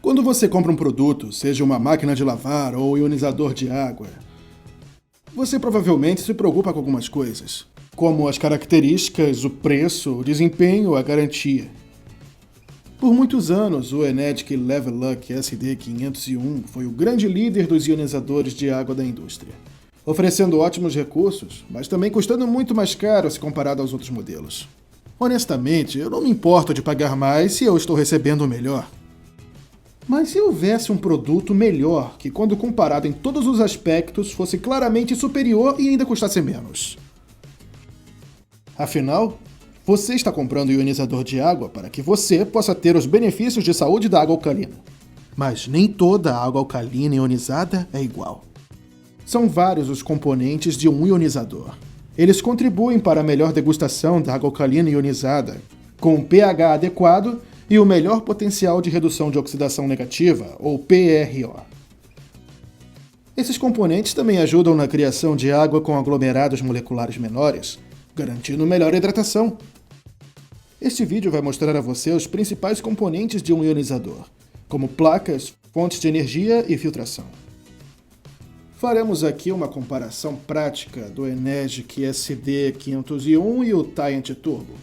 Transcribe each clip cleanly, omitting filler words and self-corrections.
Quando você compra um produto, seja uma máquina de lavar ou ionizador de água, você provavelmente se preocupa com algumas coisas, como as características, o preço, o desempenho, a garantia. Por muitos anos, o Enedic Leveluck SD501 foi o grande líder dos ionizadores de água da indústria, oferecendo ótimos recursos, mas também custando muito mais caro se comparado aos outros modelos. Honestamente, eu não me importo de pagar mais se eu estou recebendo o melhor. Mas se houvesse um produto melhor, que quando comparado em todos os aspectos fosse claramente superior e ainda custasse menos? Afinal, você está comprando ionizador de água para que você possa ter os benefícios de saúde da água alcalina. Mas nem toda água alcalina ionizada é igual. São vários os componentes de um ionizador. Eles contribuem para a melhor degustação da água alcalina ionizada, com um pH adequado e o melhor potencial de redução de oxidação negativa, ou PRO. Esses componentes também ajudam na criação de água com aglomerados moleculares menores, garantindo melhor hidratação. Este vídeo vai mostrar a você os principais componentes de um ionizador, como placas, fontes de energia e filtração. Faremos aqui uma comparação prática do Enedic SD501 e o Tyant Turbo.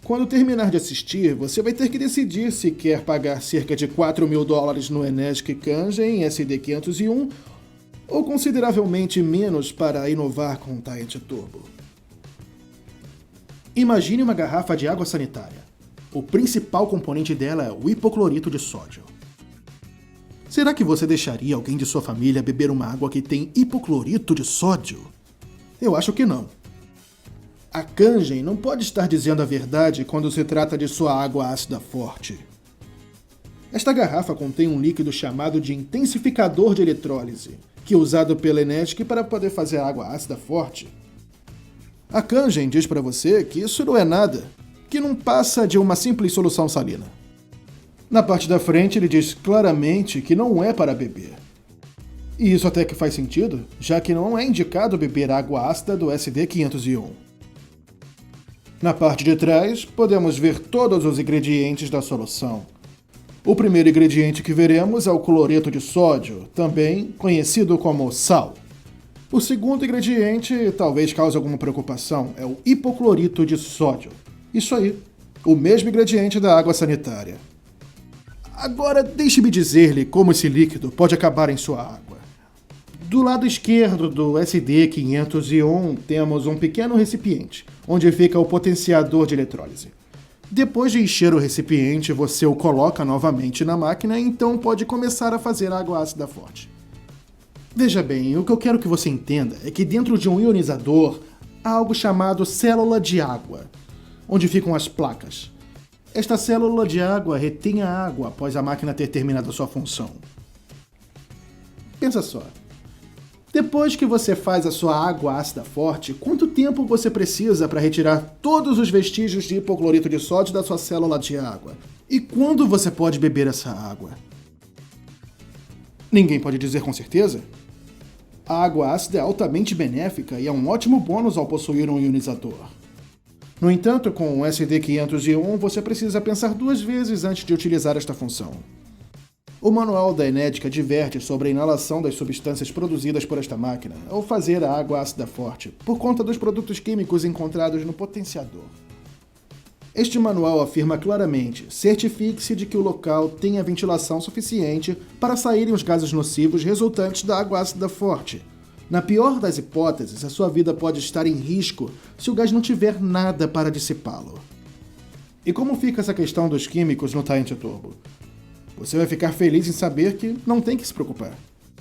Quando terminar de assistir, você vai ter que decidir se quer pagar cerca de $4.000 no Enedic Kangen SD501 ou consideravelmente menos para inovar com o Tyant Turbo. Imagine uma garrafa de água sanitária. O principal componente dela é o hipoclorito de sódio. Será que você deixaria alguém de sua família beber uma água que tem hipoclorito de sódio? Eu acho que não. A Kangen não pode estar dizendo a verdade quando se trata de sua água ácida forte. Esta garrafa contém um líquido chamado de intensificador de eletrólise, que é usado pela Enedic para poder fazer a água ácida forte. A Kangen diz para você que isso não é nada, que não passa de uma simples solução salina. Na parte da frente ele diz claramente que não é para beber. E isso até que faz sentido, já que não é indicado beber água ácida do SD501. Na parte de trás, podemos ver todos os ingredientes da solução. O primeiro ingrediente que veremos é o cloreto de sódio, também conhecido como sal. O segundo ingrediente talvez cause alguma preocupação, é o hipoclorito de sódio. Isso aí, o mesmo ingrediente da água sanitária. Agora deixe-me dizer-lhe como esse líquido pode acabar em sua água. Do lado esquerdo do SD501 temos um pequeno recipiente, onde fica o potenciador de eletrólise. Depois de encher o recipiente, você o coloca novamente na máquina e então pode começar a fazer água ácida forte. Veja bem, o que eu quero que você entenda é que dentro de um ionizador há algo chamado célula de água, onde ficam as placas. Esta célula de água retém a água após a máquina ter terminado a sua função. Pensa só. Depois que você faz a sua água ácida forte, quanto tempo você precisa para retirar todos os vestígios de hipoclorito de sódio da sua célula de água? E quando você pode beber essa água? Ninguém pode dizer com certeza? A água ácida é altamente benéfica e é um ótimo bônus ao possuir um ionizador. No entanto, com o SD501 você precisa pensar duas vezes antes de utilizar esta função. O manual da Enedic adverte sobre a inalação das substâncias produzidas por esta máquina ao fazer a água ácida forte, por conta dos produtos químicos encontrados no potenciador. Este manual afirma claramente: certifique-se de que o local tenha ventilação suficiente para saírem os gases nocivos resultantes da água ácida forte. Na pior das hipóteses, a sua vida pode estar em risco se o gás não tiver nada para dissipá-lo. E como fica essa questão dos químicos no Tyant Turbo? Você vai ficar feliz em saber que não tem que se preocupar.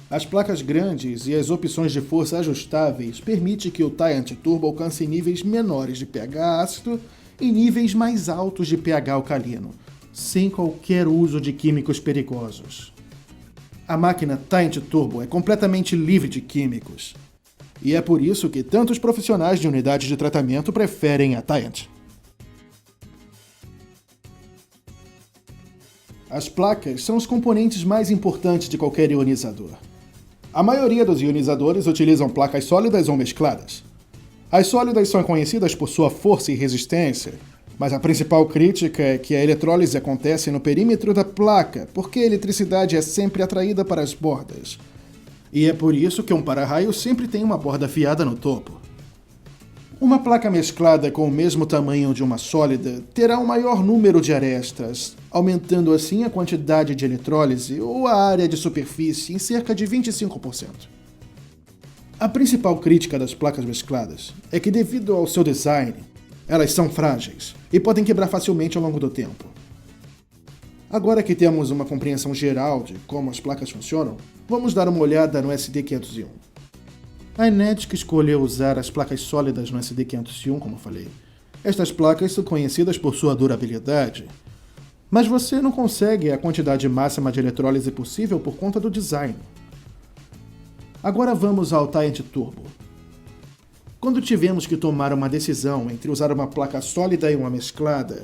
As placas grandes e as opções de força ajustáveis permitem que o Tyant Turbo alcance níveis menores de pH ácido e níveis mais altos de pH alcalino, sem qualquer uso de químicos perigosos. A máquina Tyant Turbo é completamente livre de químicos. E é por isso que tantos profissionais de unidades de tratamento preferem a Tyant. As placas são os componentes mais importantes de qualquer ionizador. A maioria dos ionizadores utilizam placas sólidas ou mescladas. As sólidas são conhecidas por sua força e resistência, Mas a principal crítica é que a eletrólise acontece no perímetro da placa, porque a eletricidade é sempre atraída para as bordas. E é por isso que um para-raio sempre tem uma borda afiada no topo. Uma placa mesclada com o mesmo tamanho de uma sólida terá um maior número de arestas, aumentando assim a quantidade de eletrólise ou a área de superfície em cerca de 25%. A principal crítica das placas mescladas é que, devido ao seu design, elas são frágeis e podem quebrar facilmente ao longo do tempo. Agora que temos uma compreensão geral de como as placas funcionam, vamos dar uma olhada no SD501. A Enetic escolheu usar as placas sólidas no SD501, como falei. Estas placas são conhecidas por sua durabilidade, mas você não consegue a quantidade máxima de eletrólise possível por conta do design. Agora vamos ao Tyrant Turbo. Quando tivemos que tomar uma decisão entre usar uma placa sólida e uma mesclada,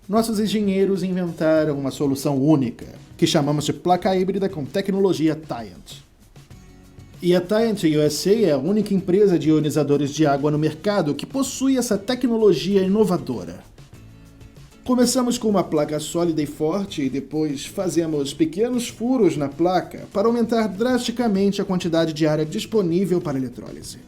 nossos engenheiros inventaram uma solução única, que chamamos de placa híbrida com tecnologia Tyrant. E a Tyrant USA é a única empresa de ionizadores de água no mercado que possui essa tecnologia inovadora. Começamos com uma placa sólida e forte e depois fazemos pequenos furos na placa para aumentar drasticamente a quantidade de área disponível para eletrólise.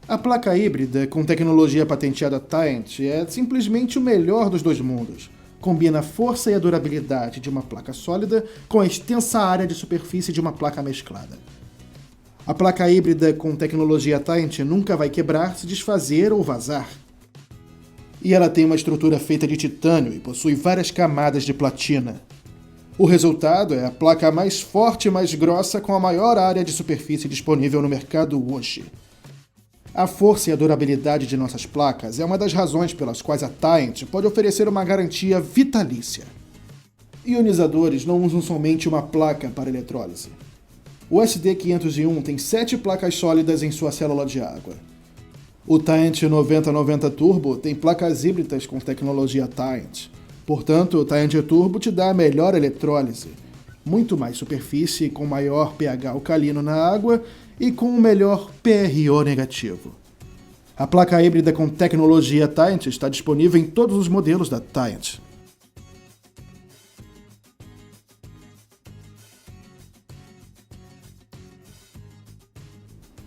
A placa híbrida com tecnologia patenteada Tyrant é simplesmente o melhor dos dois mundos. Combina a força e a durabilidade de uma placa sólida com a extensa área de superfície de uma placa mesclada. A placa híbrida com tecnologia Tyrant nunca vai quebrar, se desfazer ou vazar. E ela tem uma estrutura feita de titânio e possui várias camadas de platina. O resultado é a placa mais forte e mais grossa com a maior área de superfície disponível no mercado hoje. A força e a durabilidade de nossas placas é uma das razões pelas quais a Tyrant pode oferecer uma garantia vitalícia. Ionizadores não usam somente uma placa para eletrólise. O SD501 tem 7 placas sólidas em sua célula de água. O Tyrant 9090 Turbo tem placas híbridas com tecnologia Tyrant. Portanto, o Tyrant Turbo te dá a melhor eletrólise, muito mais superfície com maior pH alcalino na água e com o melhor PRO negativo. A placa híbrida com tecnologia Tyrant está disponível em todos os modelos da Tyrant.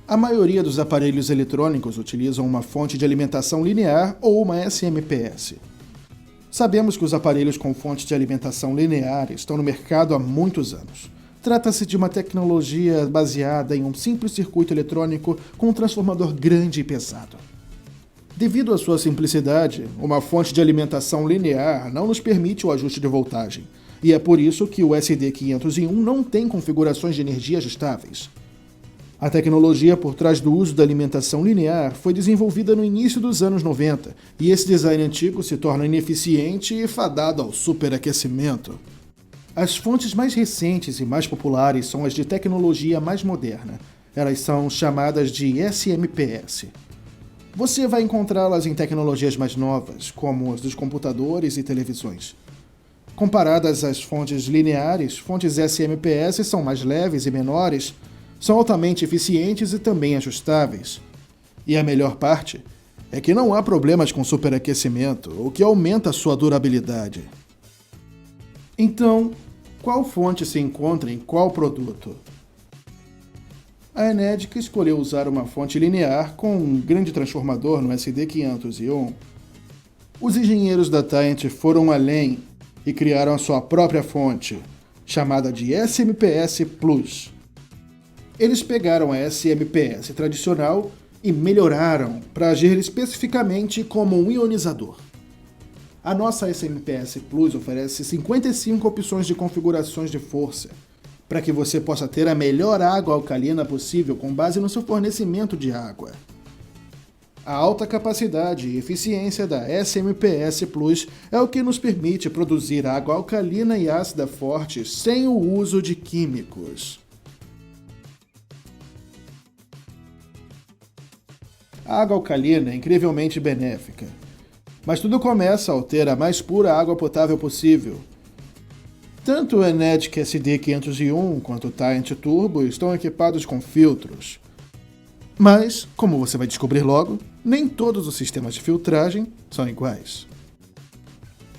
A maioria dos aparelhos eletrônicos utilizam uma fonte de alimentação linear ou uma SMPS. Sabemos que os aparelhos com fonte de alimentação linear estão no mercado há muitos anos. Trata-se de uma tecnologia baseada em um simples circuito eletrônico com um transformador grande e pesado. Devido à sua simplicidade, uma fonte de alimentação linear não nos permite o ajuste de voltagem, e é por isso que o SD501 não tem configurações de energia ajustáveis. A tecnologia por trás do uso da alimentação linear foi desenvolvida no início dos anos 90, e esse design antigo se torna ineficiente e fadado ao superaquecimento. As fontes mais recentes e mais populares são as de tecnologia mais moderna. Elas são chamadas de SMPS. Você vai encontrá-las em tecnologias mais novas, como as dos computadores e televisões. Comparadas às fontes lineares, fontes SMPS são mais leves e menores, são altamente eficientes e também ajustáveis. E a melhor parte é que não há problemas com superaquecimento, o que aumenta sua durabilidade. Então, qual fonte se encontra em qual produto? A Enetic escolheu usar uma fonte linear com um grande transformador no SD501. Os engenheiros da Tyrant foram além e criaram a sua própria fonte, chamada de SMPS Plus. Eles pegaram a SMPS tradicional e melhoraram para agir especificamente como um ionizador. A nossa SMPS Plus oferece 55 opções de configurações de força, para que você possa ter a melhor água alcalina possível com base no seu fornecimento de água. A alta capacidade e eficiência da SMPS Plus é o que nos permite produzir água alcalina e ácida forte sem o uso de químicos. A água alcalina é incrivelmente benéfica, mas tudo começa ao ter a mais pura água potável possível. Tanto o Enetic SD501 quanto o Tyrant Turbo estão equipados com filtros. Mas, como você vai descobrir logo, Nem todos os sistemas de filtragem são iguais.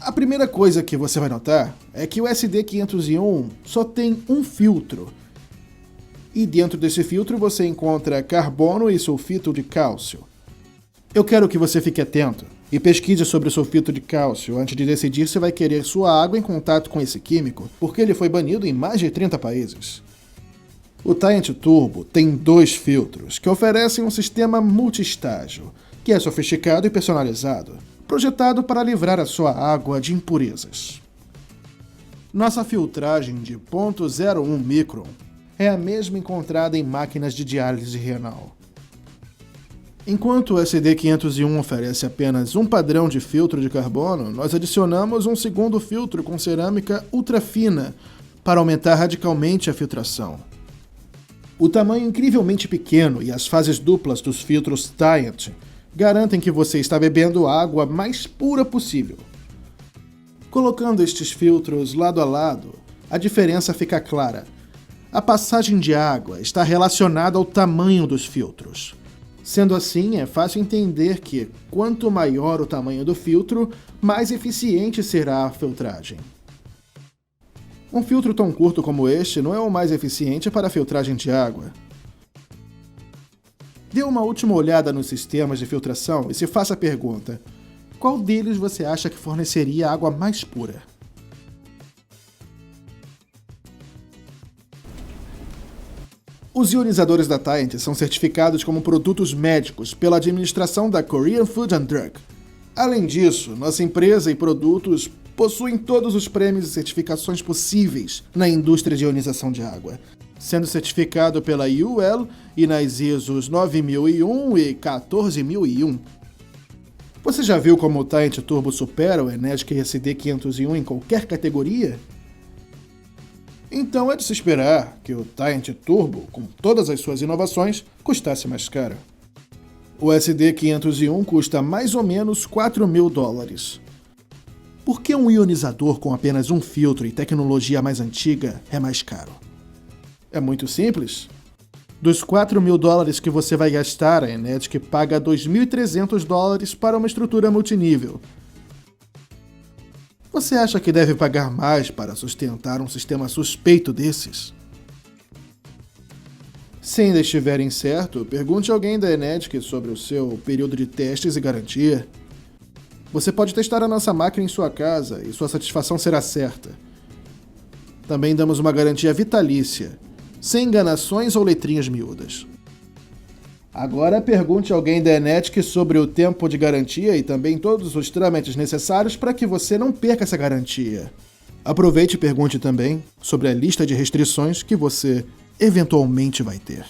A primeira coisa que você vai notar é que o SD501 só tem um filtro. E dentro desse filtro você encontra carbono e sulfito de cálcio. Eu quero que você fique atento e pesquise sobre o sulfito de cálcio antes de decidir se vai querer sua água em contato com esse químico, porque ele foi banido em mais de 30 países. O Tyrant Turbo tem 2 filtros que oferecem um sistema multi-estágio, que é sofisticado e personalizado, projetado para livrar a sua água de impurezas. Nossa filtragem de 0.01 micron é a mesma encontrada em máquinas de diálise renal. Enquanto o SD501 oferece apenas um padrão de filtro de carbono, nós adicionamos um segundo filtro com cerâmica ultrafina para aumentar radicalmente a filtração. O tamanho incrivelmente pequeno e as fases duplas dos filtros Tyrant garantem que você está bebendo a água mais pura possível. Colocando estes filtros lado a lado, a diferença fica clara. A passagem de água está relacionada ao tamanho dos filtros. Sendo assim, é fácil entender que, quanto maior o tamanho do filtro, mais eficiente será a filtragem. Um filtro tão curto como este não é o mais eficiente para a filtragem de água. Dê uma última olhada nos sistemas de filtração e se faça a pergunta: qual deles você acha que forneceria a água mais pura? Os ionizadores da Tyrant são certificados como produtos médicos pela administração da Korean Food and Drug. Além disso, nossa empresa e produtos possuem todos os prêmios e certificações possíveis na indústria de ionização de água, sendo certificado pela UL e nas ISOs 9001 e 14001. Você já viu como o Tyrant Turbo supera o Enetic SD501 em qualquer categoria? Então é de se esperar que o Tyrant Turbo, com todas as suas inovações, custasse mais caro. O SD501 custa mais ou menos $4.000. Por que um ionizador com apenas um filtro e tecnologia mais antiga é mais caro? É muito simples. Dos $4.000 que você vai gastar, a Enetic paga $2.300 para uma estrutura multinível. Você acha que deve pagar mais para sustentar um sistema suspeito desses? Se ainda estiver incerto, pergunte a alguém da Enetic sobre o seu período de testes e garantia. Você pode testar a nossa máquina em sua casa e sua satisfação será certa. Também damos uma garantia vitalícia, sem enganações ou letrinhas miúdas. Agora pergunte a alguém da Enetic sobre o tempo de garantia e também todos os trâmites necessários para que você não perca essa garantia. Aproveite e pergunte também sobre a lista de restrições que você eventualmente vai ter.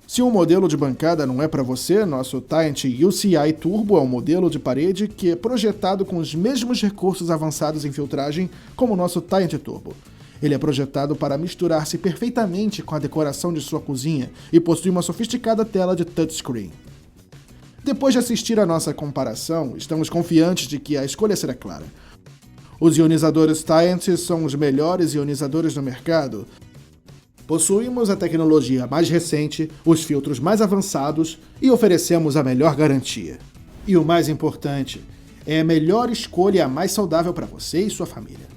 Se um modelo de bancada não é para você, nosso Tyrant UCI Turbo é um modelo de parede que é projetado com os mesmos recursos avançados em filtragem como o nosso Tyrant Turbo. Ele é projetado para misturar-se perfeitamente com a decoração de sua cozinha e possui uma sofisticada tela de touchscreen. Depois de assistir a nossa comparação, estamos confiantes de que a escolha será clara. Os ionizadores Tyrant são os melhores ionizadores do mercado. Possuímos a tecnologia mais recente, os filtros mais avançados e oferecemos a melhor garantia. E o mais importante, é a melhor escolha e a mais saudável para você e sua família.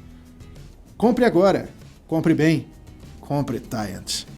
Compre agora, compre bem, compre Tyrant.